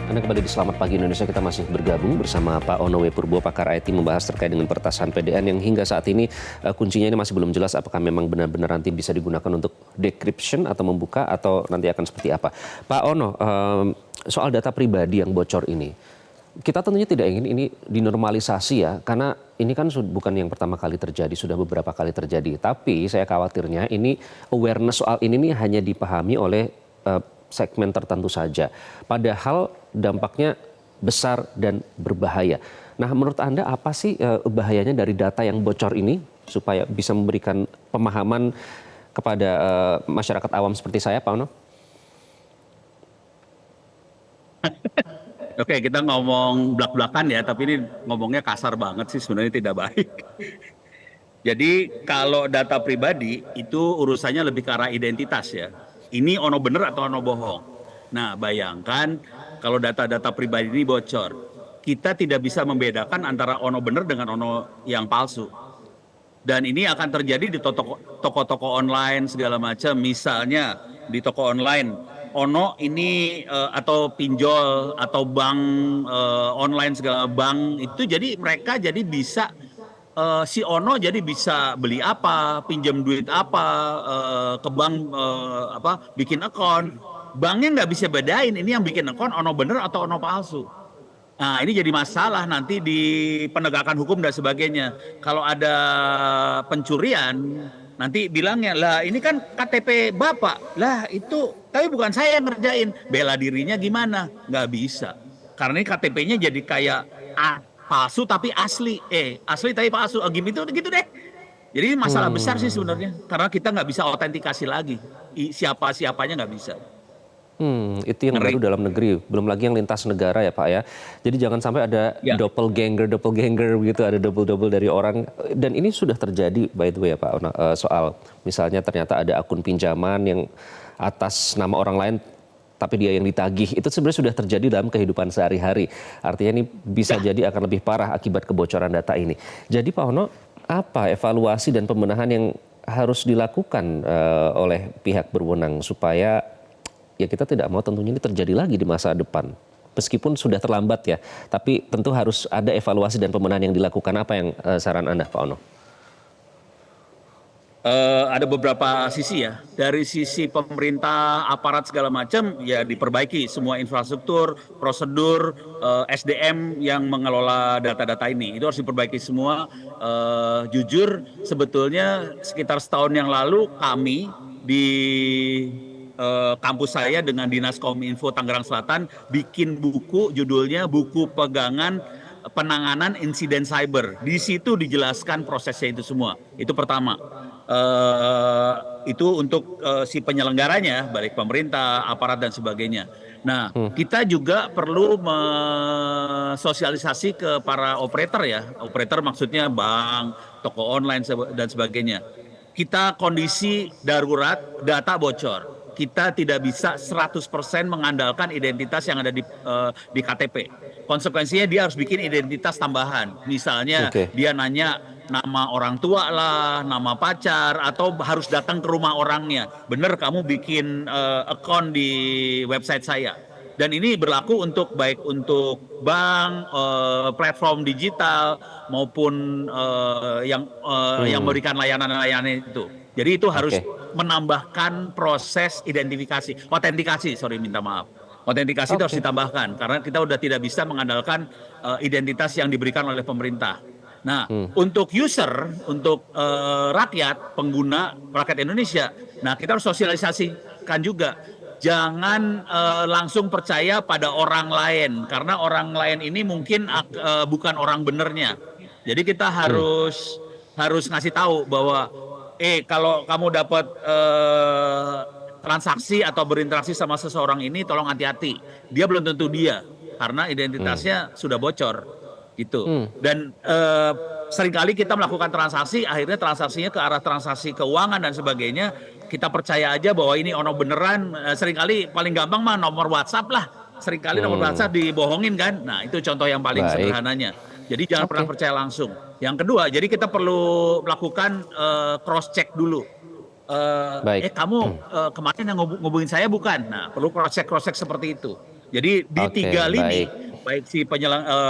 Anda kembali di Selamat Pagi Indonesia, kita masih bergabung bersama Pak Ono W. Purbo, pakar IT, membahas terkait dengan peretasan PDN yang hingga saat ini kuncinya ini masih belum jelas apakah memang benar-benar nanti bisa digunakan untuk decryption atau membuka atau nanti akan seperti apa. Pak Ono, soal data pribadi yang bocor ini, kita tentunya tidak ingin ini dinormalisasi ya, karena ini kan bukan yang pertama kali terjadi, sudah beberapa kali terjadi. Tapi saya khawatirnya ini awareness soal ini hanya dipahami oleh segmen tertentu saja. Padahal dampaknya besar dan berbahaya. Nah, menurut Anda apa sih bahayanya dari data yang bocor ini supaya bisa memberikan pemahaman kepada masyarakat awam seperti saya, Pak Ono? Oke, kita ngomong blak-blakan ya, tapi ini ngomongnya kasar banget sih, sebenarnya tidak baik. Jadi kalau data pribadi itu urusannya lebih ke arah identitas ya. Ini ono bener atau ono bohong. Nah, bayangkan kalau data-data pribadi ini bocor. Kita tidak bisa membedakan antara ono bener dengan ono yang palsu. Dan ini akan terjadi di toko-toko online segala macam. Misalnya di toko online, ono ini atau pinjol atau bank online segala bank itu, jadi mereka jadi bisa si Ono jadi bisa beli apa, pinjam duit apa, ke bank bikin akun. Banknya nggak bisa bedain ini yang bikin akun Ono bener atau Ono palsu. Nah, ini jadi masalah nanti di penegakan hukum dan sebagainya. Kalau ada pencurian, nanti bilangnya, lah ini kan KTP Bapak. Lah itu, tapi bukan saya yang ngerjain. Bela dirinya gimana? Nggak bisa. Karena ini KTP-nya jadi kayak palsu tapi asli. Asli tapi palsu. Gitu deh. Jadi masalah besar sih sebenarnya. Karena kita nggak bisa autentikasi lagi. Siapa-siapanya nggak bisa. Itu yang baru dalam negeri, belum lagi yang lintas negara ya Pak ya. Jadi jangan sampai ada doppelganger begitu, ada double dari orang. Dan ini sudah terjadi by the way ya Pak, soal misalnya ternyata ada akun pinjaman yang atas nama orang lain tapi dia yang ditagih. Itu sebenarnya sudah terjadi dalam kehidupan sehari-hari. Artinya ini bisa jadi akan lebih parah akibat kebocoran data ini. Jadi Pak Ono, apa evaluasi dan pembenahan yang harus dilakukan oleh pihak berwenang supaya ya kita tidak mau tentunya ini terjadi lagi di masa depan. Meskipun sudah terlambat ya, tapi tentu harus ada evaluasi dan pembenahan yang dilakukan. Apa yang saran Anda, Pak Ono? Ada beberapa sisi ya. Dari sisi pemerintah, aparat segala macam ya diperbaiki semua infrastruktur, prosedur, SDM yang mengelola data-data ini. Itu harus diperbaiki semua. Jujur sebetulnya sekitar setahun yang lalu kami di kampus saya dengan Dinas Kominfo Tangerang Selatan bikin buku, judulnya Buku Pegangan Penanganan Insiden Cyber. Di situ dijelaskan prosesnya itu semua. Itu pertama. Itu untuk si penyelenggaranya, baik pemerintah, aparat dan sebagainya. Nah, kita juga perlu sosialisasi ke para operator ya. Operator maksudnya bank, toko online dan sebagainya. Kita kondisi darurat, data bocor. Kita tidak bisa 100% mengandalkan identitas yang ada di KTP. Konsekuensinya dia harus bikin identitas tambahan. Misalnya dia nanya nama orang tua lah, nama pacar, atau harus datang ke rumah orangnya. Bener kamu bikin account di website saya. Dan ini berlaku baik untuk bank, platform digital maupun yang memberikan layanan-layanan itu. Jadi itu harus menambahkan proses identifikasi, autentikasi, minta maaf. Autentikasi itu harus ditambahkan karena kita udah tidak bisa mengandalkan identitas yang diberikan oleh pemerintah. Nah, untuk user, untuk rakyat, pengguna, rakyat Indonesia, nah kita harus sosialisasikan juga. Jangan langsung percaya pada orang lain karena orang lain ini mungkin bukan orang benernya. Jadi kita harus ngasih tahu bahwa kalau kamu dapat transaksi atau berinteraksi sama seseorang ini, tolong hati-hati. Dia belum tentu dia, karena identitasnya sudah bocor, gitu. Dan seringkali kita melakukan transaksi, akhirnya transaksinya ke arah transaksi keuangan dan sebagainya. Kita percaya aja bahwa ini ono beneran. Seringkali paling gampang mah nomor WhatsApp lah. Seringkali nomor WhatsApp dibohongin kan. Nah itu contoh yang paling sederhananya. Jadi jangan pernah percaya langsung. Yang kedua, jadi kita perlu melakukan cross check dulu. Kamu kemarin yang ngubungin saya bukan? Nah, perlu cross check seperti itu. Jadi di Oke, tiga lini, baik. baik si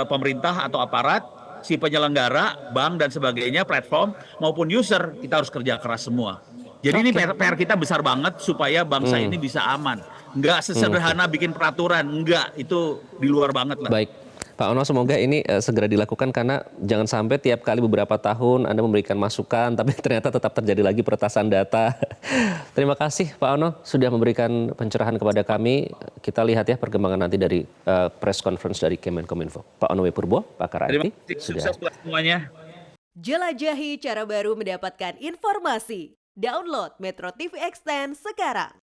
pemerintah atau aparat, si penyelenggara, bank dan sebagainya, platform maupun user, kita harus kerja keras semua. Jadi ini Oke. PR kita besar banget supaya bangsa ini bisa aman. Nggak Oke. sesederhana bikin peraturan, enggak, itu di luar banget lah. Baik, Pak Ono, semoga ini segera dilakukan karena jangan sampai tiap kali beberapa tahun Anda memberikan masukan, tapi ternyata tetap terjadi lagi peretasan data. Terima kasih Pak Ono sudah memberikan pencerahan kepada kami. Kita lihat ya perkembangan nanti dari press conference dari Kemenkominfo. Pak Ono W. Purbo, pakar Terima IT, kasih, sudah. sukses buat semuanya. Jelajahi cara baru mendapatkan informasi. Download Metro TV Extend sekarang.